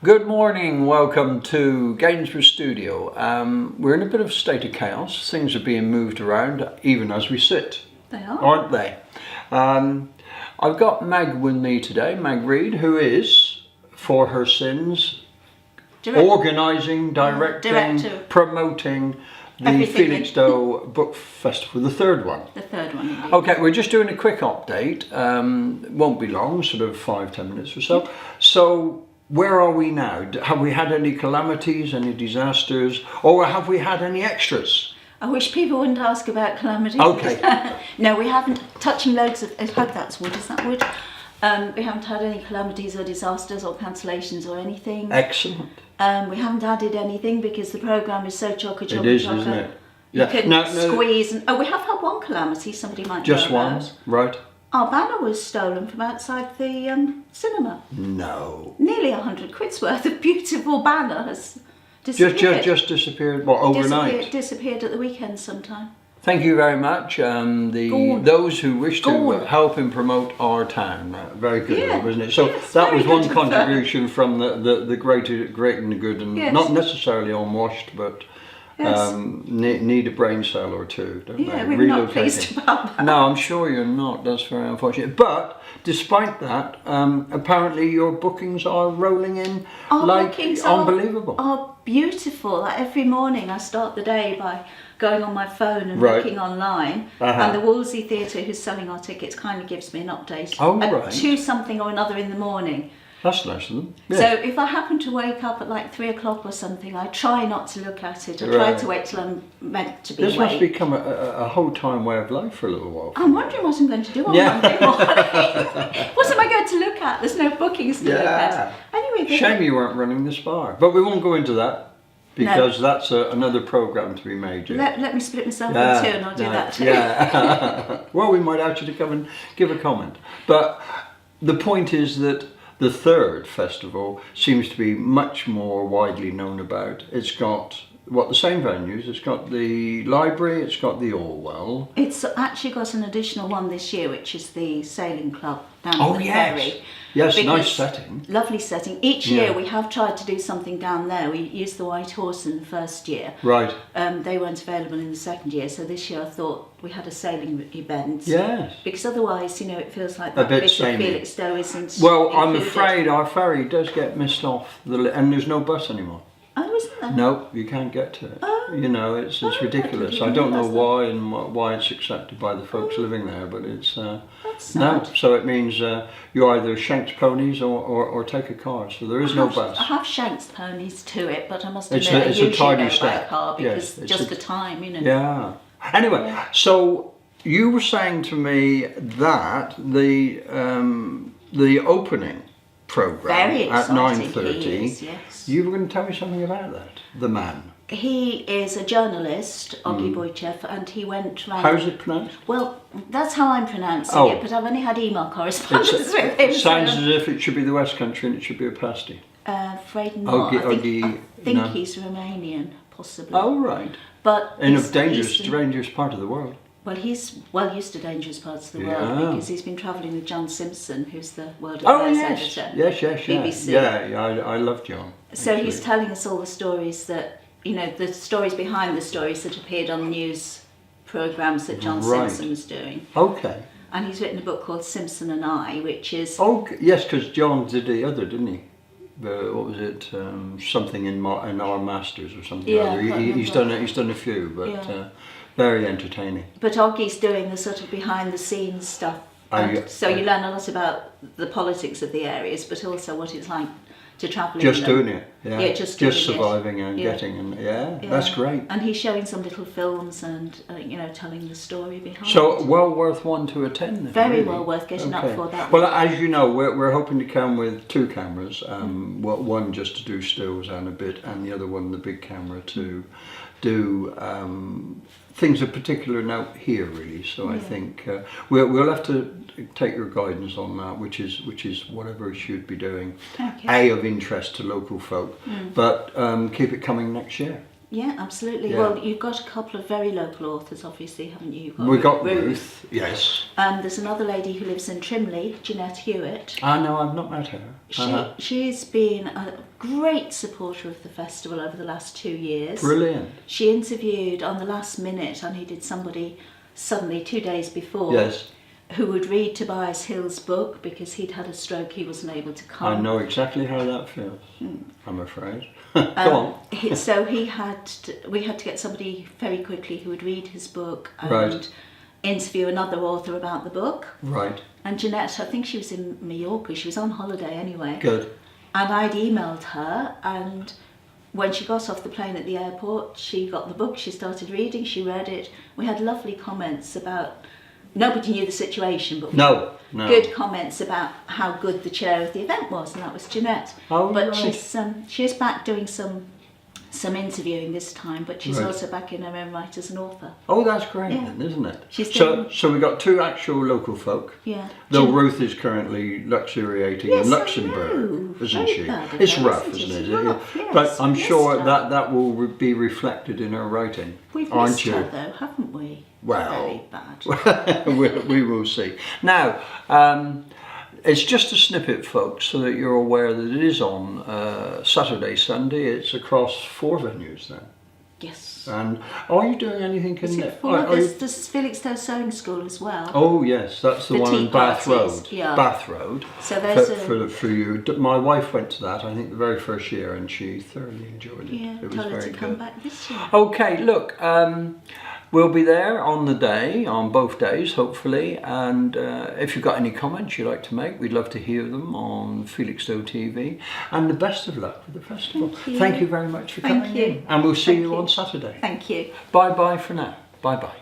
Good morning, welcome to Gainsborough Studio. We're in a bit of a state of chaos. Things are being moved around even as we sit. They are. Aren't they? I've got Meg with me today, Meg Reed, who is, for her sins, organising, directing, promoting the Felixstowe Book Festival, the third one. The third one, indeed. Okay, we're just doing a quick update. Won't be long, sort of 5-10 minutes or so. So, where are we now? Have we had any calamities, any disasters, or have we had any extras? I wish people wouldn't ask about calamities. Okay. No, we haven't. Touching loads of. I hope that's wood. Is that wood? We haven't had any calamities or disasters or cancellations or anything. Excellent. We haven't added anything because the programme is so chocker. It is, isn't it? You can squeeze. And, we have had one calamity. Somebody might just know one, about. right? Our banner was stolen from outside the cinema. No. Nearly £100 worth of beautiful banner has disappeared. Just disappeared. What, overnight? Disappeared at the weekend sometime. Thank you very much. Those who wish to help and promote our town. Very good, wasn't it? So that was one contribution from the great and the good, and not necessarily unwashed, but need a brain cell or two, don't they? We're not pleased about that. No, I'm sure you're not. That's very unfortunate. But despite that, apparently your bookings are rolling in unbelievable. Are beautiful. Like every morning I start the day by going on my phone and looking online, and the Wolsey Theatre, who's selling our tickets, kindly gives me an update at 2 something or another in the morning. That's nice of them. Yeah. So if I happen to wake up at like 3 o'clock or something, I try not to look at it. I try to wait till I'm meant to be awake. This must become a whole time way of life for a little while. I'm wondering what I'm going to do on Monday morning. What am I going to look at? There's no bookings to look at. Anyway, shame you weren't running this bar, but we won't go into that. Because that's another programme to be made. Yeah. Let me split myself in two and I'll do that too. Yeah. Well, we might actually come and give a comment. But the point is that the third festival seems to be much more widely known about. It's got the same venues. It's got the library, it's got the Orwell. It's actually got an additional one this year, which is the sailing club down the ferry. Yes, nice setting. Lovely setting. Each year we have tried to do something down there. We used the White Horse in the first year. Right. They weren't available in the second year, so this year I thought we had a sailing event. Yes. Because otherwise, it feels like that bit of Felixstowe isn't Well, I'm afraid our ferry does get missed off, and there's no bus anymore. Oh, isn't there? No, you can't get to it. It's ridiculous. I don't know why and why it's accepted by the folks living there, but it's no. So it means you either shanks ponies or take a car. So there is no bus. I have shanks ponies to it, but I must admit I usually don't buy a car because just the time, Yeah. Anyway, so you were saying to me that the opening program at 9:30. Yes. You were going to tell me something about that. The man. He is a journalist, Oggy Boychev, and he went round. How's it pronounced? Well, that's how I'm pronouncing it, but I've only had email correspondence with him. It sounds as if it should be the West Country and it should be a pasty. Afraid not. I think he's Romanian, possibly. Oh, right. But in a dangerous part of the world. Well, he's well used to dangerous parts of the world because he's been travelling with John Simpson, who's the World Affairs editor. Yes, BBC. Yeah, I love John. So he's telling us all the stories that, the stories behind the stories that appeared on news programmes that John Simpson was doing. Okay. And he's written a book called Simpson and I, which is... Oh, yes, because John did the other, didn't he? What was it? Something in our Masters or something. Yeah, he's done a few, but very entertaining. But Oggy's doing the sort of behind the scenes stuff. So you learn a lot about the politics of the areas, but also what it's like to travel. Just doing it, just surviving and getting, that's great. And he's showing some little films and telling the story behind. So well worth one to attend. Then, very well worth getting up for that. Well, as you know, we're hoping to come with 2 cameras. One just to do stills and a bit, and the other one, the big camera, to do things of particular note here, really. So I think we'll have to take your guidance on that, which is whatever it should be doing. Okay. Of interest to local folk, but keep it coming next year. Yeah, absolutely. Yeah. Well, you've got a couple of very local authors, obviously, haven't you? We've got Ruth, yes. There's another lady who lives in Trimley, Jeanette Hewitt. No, I've not met her. She's been a great supporter of the festival over the last 2 years. Brilliant. She interviewed on the last minute, I needed somebody suddenly 2 days before. Yes. Who would read Tobias Hill's book because he'd had a stroke, he wasn't able to come. I know exactly how that feels, I'm afraid. Go on. So we had to get somebody very quickly who would read his book and interview another author about the book. Right. And Jeanette, I think she was in Mallorca, she was on holiday anyway. Good. And I'd emailed her, and when she got off the plane at the airport, she got the book, she started reading, she read it. We had lovely comments about, nobody knew the situation, but good comments about how good the chair of the event was, and that was Jeanette. Oh, but right. she's back doing some interviewing this time, but she's also back in her own right as an author. Oh, that's great then, isn't it? So we've got 2 actual local folk. Yeah. Though Ruth is currently luxuriating in Luxembourg, isn't she? It's rough, isn't it? Rough, yes. But I'm sure that will be reflected in her writing. We've aren't missed you? her though, haven't we? Well, very bad. we will see. Now, it's just a snippet, folks, so that you're aware that it is on Saturday, Sunday. It's across 4 venues then. Yes. And are you doing anything in it 4? There's Felixstowe Sewing School as well. Oh yes, that's the one in Bath parties, Road. yeah. Bath Road. So there's for you. My wife went to that, I think, the very first year, and she thoroughly enjoyed it. Yeah, it was tell her very to come good. back this year. Okay, look. We'll be there on the day, on both days, hopefully. And if you've got any comments you'd like to make, we'd love to hear them on Felixstowe TV. And the best of luck with the festival. Thank you very much for coming in. And we'll see you on Saturday. Thank you. Bye-bye for now. Bye-bye.